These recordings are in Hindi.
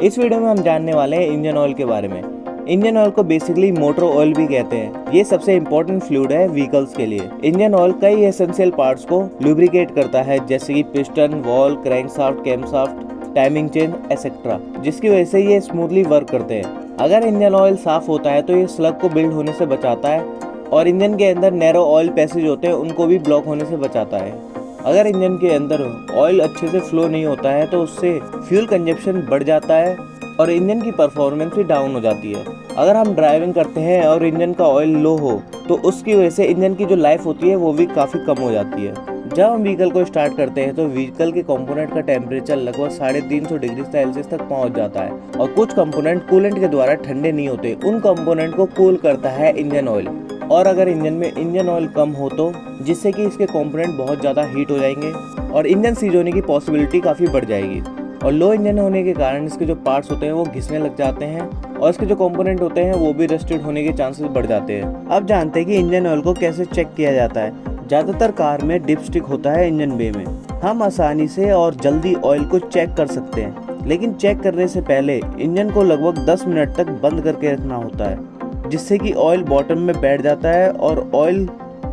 इस वीडियो में हम जानने वाले हैं इंजन ऑयल के बारे में। इंजन ऑयल को बेसिकली मोटर ऑयल भी कहते हैं। ये सबसे इम्पोर्टेंट फ्लूइड है व्हीकल्स के लिए। इंजन ऑयल कई एसेंशियल पार्ट्स को लुब्रिकेट करता है, जैसे कि piston, wall, crankshaft, camshaft, timing chain etcetera, जिसकी वजह से ये स्मूथली वर्क करते हैं। अगर इंजन ऑयल साफ होता है तो ये स्लग को बिल्ड होने से बचाता है और इंजन के अंदर नैरो ऑयल पैसेज होते हैं उनको भी ब्लॉक होने से बचाता है। अगर इंजन के अंदर ऑयल अच्छे से फ्लो नहीं होता है तो उससे फ्यूल कंजप्शन बढ़ जाता है और इंजन की परफॉर्मेंस भी डाउन हो जाती है। अगर हम ड्राइविंग करते हैं और इंजन का ऑयल लो हो तो उसकी वजह से इंजन की जो लाइफ होती है वो भी काफ़ी कम हो जाती है। जब हम व्हीकल को स्टार्ट करते हैं तो व्हीकल के कंपोनेंट का टेम्परेचर लगभग 350 डिग्री सेल्सियस तक पहुंच जाता है और कुछ कंपोनेंट कूलेंट के द्वारा ठंडे नहीं होते। उन कंपोनेंट को कूल करता है इंजन ऑयल। और अगर इंजन में इंजन ऑयल कम हो तो जिससे कि इसके कंपोनेंट बहुत ज़्यादा हीट हो जाएंगे और इंजन सीज होने की पॉसिबिलिटी काफ़ी बढ़ जाएगी। और लो इंजन होने के कारण इसके जो पार्ट्स होते हैं वो घिसने लग जाते हैं और इसके जो कंपोनेंट होते हैं वो भी रस्टेड होने के चांसेस बढ़ जाते हैं। अब जानते हैं कि इंजन ऑयल को कैसे चेक किया जाता है। ज़्यादातर कार में डिपस्टिक होता है इंजन बे में। हम आसानी से और जल्दी ऑयल को चेक कर सकते हैं, लेकिन चेक करने से पहले इंजन को लगभग 10 मिनट तक बंद करके रखना होता है, जिससे कि ऑयल बॉटम में बैठ जाता है और ऑयल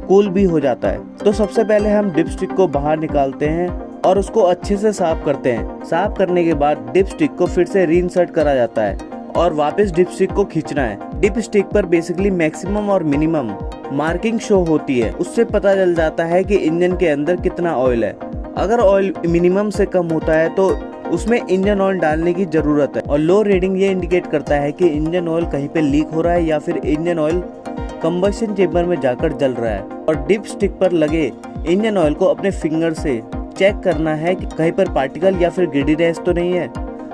कूल भी हो जाता है। तो सबसे पहले हम डिपस्टिक को बाहर निकालते हैं और उसको अच्छे से साफ करते हैं। साफ करने के बाद डिपस्टिक को फिर से रीइंसर्ट करा जाता है और वापस डिपस्टिक को खींचना है। डिपस्टिक पर बेसिकली मैक्सिमम और मिनिमम मार्किंग शो होती है, उससे पता चल जाता है कि इंजन के अंदर कितना ऑयल है। अगर ऑयल मिनिमम से कम होता है तो उसमें इंजन ऑयल डालने की जरूरत है और लो रीडिंग ये इंडिकेट करता है कि इंजन ऑयल कहीं पे लीक हो रहा है या फिर इंजन ऑयल कंबशन चेंबर में जाकर जल रहा है। और डिप स्टिक पर लगे इंजन ऑयल को अपने फिंगर से चेक करना है कि कहीं पर पार्टिकल या फिर ग्रिडीनेस तो नहीं है।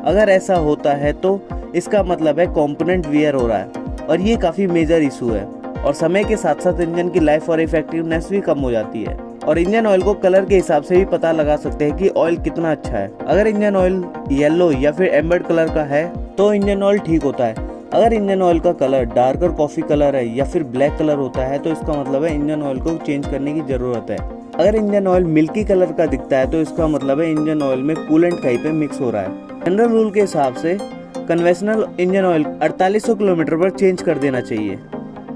अगर ऐसा होता है तो इसका मतलब है कंपोनेंट वियर हो रहा है और ये काफ़ी मेजर इशू है। और समय के साथ साथ इंजन की लाइफ और इफेक्टिवनेस भी कम हो जाती है। और इंजन ऑयल को कलर के हिसाब से भी पता लगा सकते हैं कि ऑयल कितना अच्छा है। अगर इंजन ऑयल येलो या फिर एम्बर्ड कलर का है तो इंजन ऑयल ठीक होता है। अगर इंजन ऑयल का कलर डार्कर कॉफी कलर है या फिर ब्लैक कलर होता है तो इसका मतलब है इंजन ऑयल को चेंज करने की जरूरत है। अगर इंजन ऑयल मिल्की कलर का दिखता है तो इसका मतलब है इंजन ऑयल में कूलेंट कहीं पे मिक्स हो रहा है। जनरल रूल के हिसाब से कन्वेंशनल इंजन ऑयल 4800 किलोमीटर पर चेंज कर देना चाहिए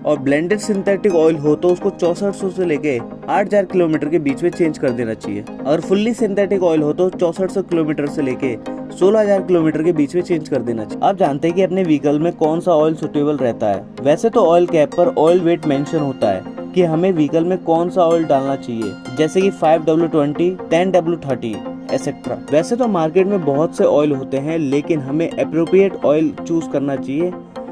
और ब्लेंडेड सिंथेटिक ऑयल हो तो उसको 6400 से लेके 8000 किलोमीटर के बीच में चेंज कर देना चाहिए। अगर फुल्ली सिंथेटिक ऑयल हो तो 6400 किलोमीटर से लेके 16000 किलोमीटर के बीच में चेंज कर देना चाहिए। आप जानते हैं कि अपने व्हीकल में कौन सा ऑयल सुटेबल रहता है। वैसे तो ऑयल कैप पर ऑयल वेट मेंशन होता है कि हमें व्हीकल में कौन सा ऑयल डालना चाहिए, जैसे कि 5W20, 10W30 एक्सेट्रा। वैसे तो मार्केट में बहुत से ऑयल होते हैं, लेकिन हमें एप्रोप्रिएट ऑयल चूज करना चाहिए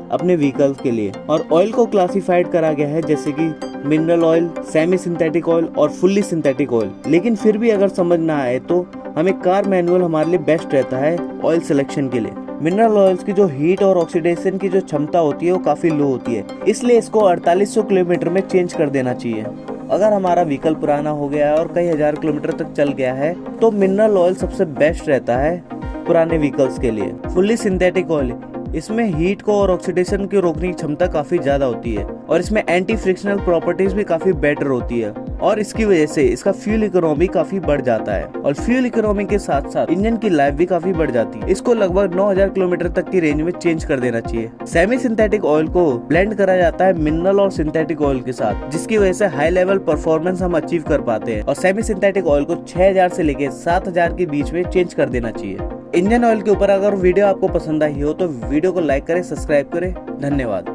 अपने व्हीकल्स के लिए। और ऑयल को क्लासिफाइड करा गया है जैसे कि mineral oil, semi synthetic oil और फुल्ली सिंथेटिक ऑयल। लेकिन फिर भी अगर समझ ना आए तो हमें कार मैनुअल हमारे लिए बेस्ट रहता है ऑयल सिलेक्शन के लिए। मिनरल ऑयल्स की जो हीट और ऑक्सीडेशन की जो क्षमता होती है वो काफ़ी लो होती है, इसलिए इसको 4800 किलोमीटर में चेंज कर देना चाहिए। अगर हमारा व्हीकल पुराना हो गया है और कई हजार किलोमीटर तक चल गया है तो मिनरल ऑयल सबसे बेस्ट रहता है पुराने व्हीकल्स के लिए। फुल्ली सिंथेटिक ऑयल, इसमें हीट को और ऑक्सीडेशन की रोकने की क्षमता काफी ज्यादा होती है और इसमें एंटी फ्रिक्शनल प्रॉपर्टीज भी काफी बेटर होती है और इसकी वजह से इसका फ्यूल इकोनॉमी काफी बढ़ जाता है और फ्यूल इकोनॉमी के साथ साथ इंजन की लाइफ भी काफी बढ़ जाती है। इसको लगभग 9000 किलोमीटर तक की रेंज में चेंज कर देना चाहिए। सेमी सिंथेटिक ऑयल को ब्लेंड करा जाता है मिनरल और सिंथेटिक ऑयल के साथ, जिसकी वजह से हाई लेवल परफॉर्मेंस हम अचीव कर पाते हैं। और सेमी सिंथेटिक ऑयल को 6000 से लेके 7000 के बीच में चेंज कर देना चाहिए। इंजन ऑयल के ऊपर अगर वीडियो आपको पसंद आई हो तो वीडियो को लाइक करें, सब्सक्राइब करें। धन्यवाद।